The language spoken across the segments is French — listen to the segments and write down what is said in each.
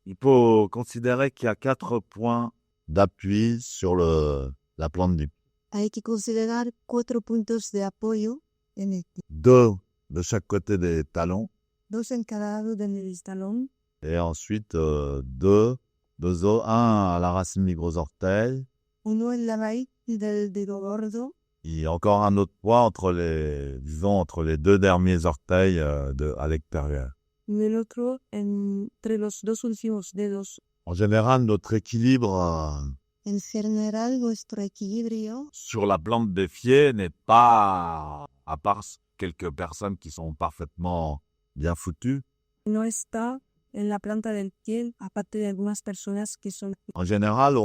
Il faut considérer qu'il y a 4 points d'appui sur la plante du pied. Hay que considerar 4 puntos de apoyo en el pie. 2 de chaque côté des talons. 2 en cada lado del talón. Et ensuite, 2 os, 1 à la racine du gros orteil. 1 en la raíz del dedo gordo. Et encore un autre point entre les 2 derniers orteils à l'extérieur. Y el otro entre los 2 últimos dedos. En général, notre équilibre En general, nuestro equilibrio sur la plante des pieds n'est pas, à part quelques personnes qui sont parfaitement bien foutues. no está en la planta del pie, aparte de algunas personas que son. En général,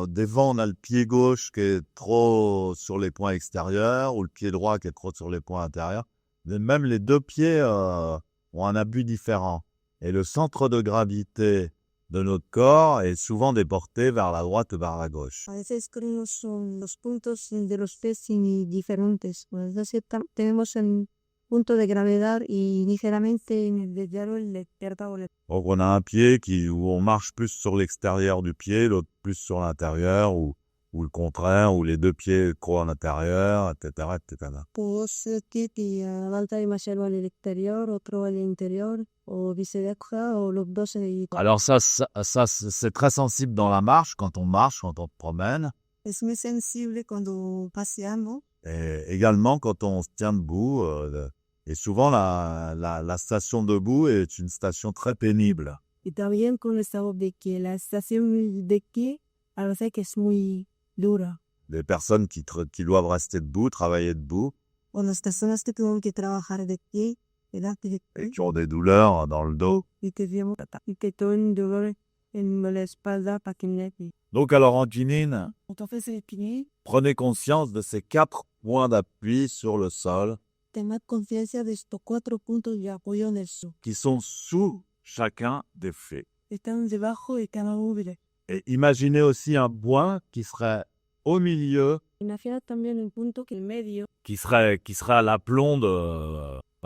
des fois, on a le pied gauche qui est trop sur les points extérieurs ou le pied droit qui est trop sur les points intérieurs. Mais même les 2 pieds ont un abus différent. Et le centre de gravité de notre corps est souvent déporté vers la droite ou vers la gauche. A veces con los puntos de los pies diferentes. Pues tenemos un punto de gravedad y ligeramente desviado el izquierda o el. Donc on a un pied où on marche plus sur l'extérieur du pied, l'autre plus sur l'intérieur, ou le contraire, ou les 2 pieds trop à l'intérieur, etc., etc. Puedo ser que avanza demasiado al exterior, otro al interior, o viceversa, o los dos. Alors ça, c'est très sensible dans la marche, quand on te promène. Es muy sensible cuando paseamos. Et également quand on se tient debout. Et souvent, la station debout est une station très pénible. Y también con el estado de que la estación de que a veces que es muy dura. Les personnes qui doivent rester debout, travailler debout, O las personas que tienen que trabajar de pie, et qui ont des douleurs dans le dos. y que tienen dolor en la espalda para que. Donc alors en kinine, Entonces el pie, prenez conscience de ces 4 points d'appui sur le sol tenga conciencia de estos 4 puntos de apoyo en el suelo. qui sont sous chacun des pieds. Están debajo de cada uno. Et imaginez aussi un point qui serait au milieu, Imagina también un punto que en medio, qui serait à l'aplomb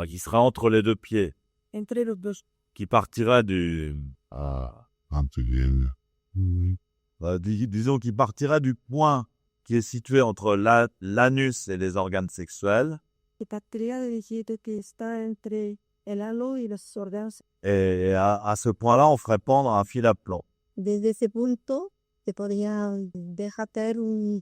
qui serait entre les 2 pieds, entre los dos, qui partirait disons qui partirait du point qui est situé entre l'anus et les organes sexuels. que partiría del sitio que está entre el halo y los órganos. Et à ce point-là, on ferait pendre un fil à plomb. Desde ese punto se podría dejar caer un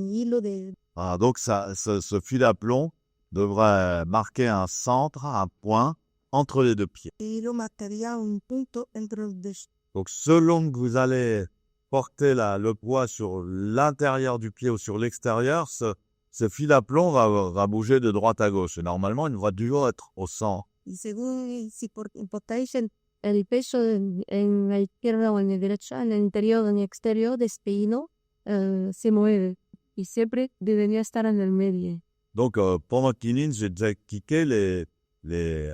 hilo de. Voilà, donc ce fil à plomb devrait marquer un centre, un point entre les 2 pieds. Hilo marcaría un punto entre los dos. Donc selon que vous allez porter le poids sur l'intérieur du pied ou sur l'extérieur, ce fil à plomb va bouger de droite à gauche. Et normalement, il devrait toujours être au centre. Y según si importáis el peso en la izquierda o en la derecha, en el interior o en el exterior de este hilo, se mueve. Y siempre debería estar en el medio. Donc pendant Kinine, j'ai déjà expliqué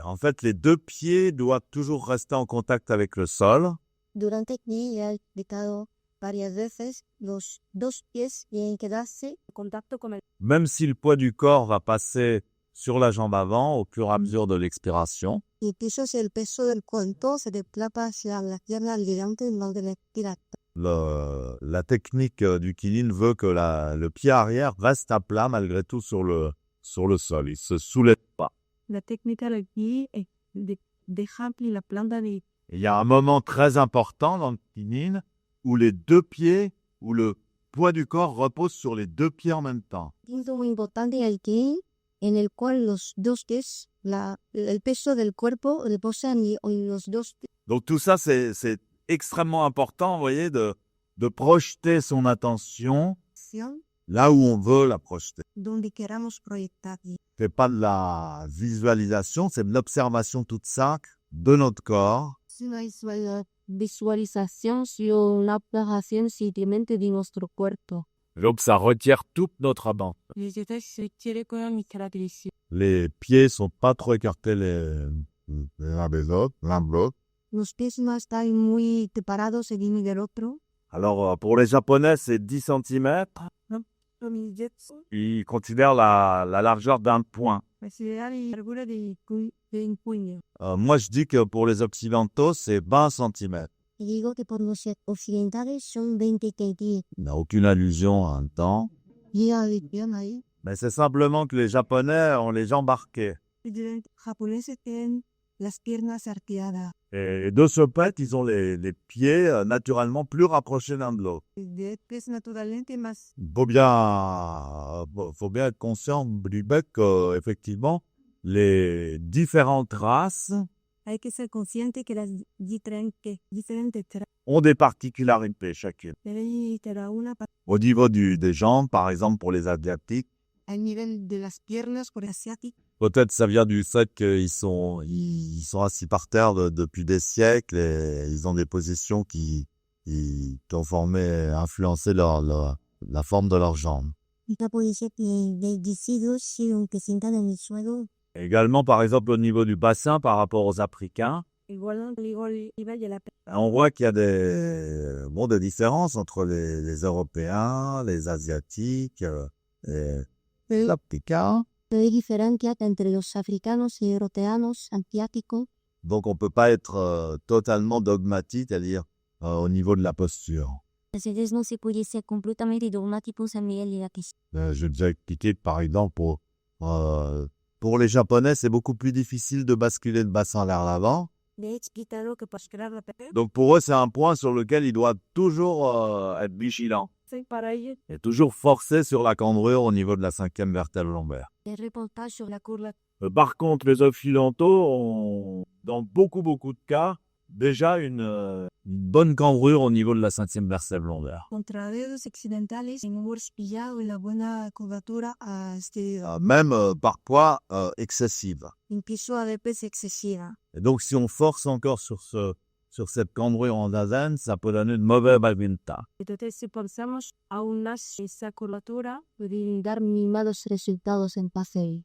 en fait, les 2 pieds doivent toujours rester en contact avec le sol. Durante aquí he explicado varias veces, los 2 pies tienen que darse en contacto con el. Même si le poids du corps va passer sur la jambe avant au fur et à mesure de l'expiration. Y quizás el peso del cuerpo se desplaza hacia la pierna delante en donde la expira. La technique du Kinine veut que le pied arrière reste à plat malgré tout sur le sol. Il ne se soulève pas. La técnica de aquí es dejar la planta de. Il y a un moment très important dans le Kinine où les 2 pieds, où le poids du corps repose sur les 2 pieds en même temps. Punto muy importante aquí en el cual los 2 pies, el peso del cuerpo reposa en los 2 pies. Donc tout ça, c'est extrêmement important, vous voyez, de projeter son attention là où on veut la projeter. Donde queramos proyectar. C'est pas de la visualisation, c'est de l'observation toute simple de notre corps. Es una visualización, sino una observación simplemente de nuestro cuerpo. Donc ça retire toute notre abandon. Les pieds sont pas trop écartés les uns des autres, l'un de l'autre. Los pies no están muy separados el uno del otro. Alors pour les Japonais, c'est 10 cm. Ils considèrent la largeur d'un point. Moi, je dis que pour les Occidentaux, c'est 20 cm. Y digo que por los occidentales son 20 kg. Il n'y a aucune allusion à un temps. Y bien ahí. Mais c'est simplement que les Japonais ont les jambes arquées. Los japoneses tienen las piernas arqueadas. Et de ce fait, ils ont les pieds naturellement plus rapprochés l'un de l'autre. Es naturalmente más. Il faut bien être conscient, Lubeck, qu'effectivement, les différentes races Hay que ser consciente que las diferentes ont des particularités chacune. una Au niveau des jambes, par exemple, pour les Asiatiques, al nivel de las piernas por asiático. peut-être ça vient du fait qu'ils sont assis par terre depuis des siècles et ils ont des positions qui ont influencé la forme de leurs jambes. Esta puede ser de siglos, aunque sientan en el suelo. Également, par exemple, au niveau du bassin par rapport aux Africains, Igual on voit qu'il y a des différences entre les Européens, les Asiatiques et les Africains. hay diferencia entre los africanos y europeanos, asiáticos. Donc, on ne peut pas être totalement dogmatique, c'est-à-dire au niveau de la posture. Entonces no se puede ser completamente dogmáticos a nivel de la postura. J'ai déjà expliqué que, par exemple, pour les Japonais, c'est beaucoup plus difficile de basculer le bassin vers l'avant. Donc, pour eux, c'est un point sur lequel ils doivent toujours être vigilants. Et toujours forcer sur la cambrure au niveau de la 5e vertèbre lombaire. Par contre, les Occidentaux ont, dans beaucoup de cas, déjà une bonne cambrure au niveau de la 5e vertèbre lombaire. Contra dedos occidentales, hemos pillado la buena curvatura Même parfois excessive. incluso a veces excesiva. Et donc, si on force encore sur cette cambrure en dazen, ça peut donner de mauvais résultats. Entonces, si pensamos aún más esa curvatura, puede dar malos resultados en paseo.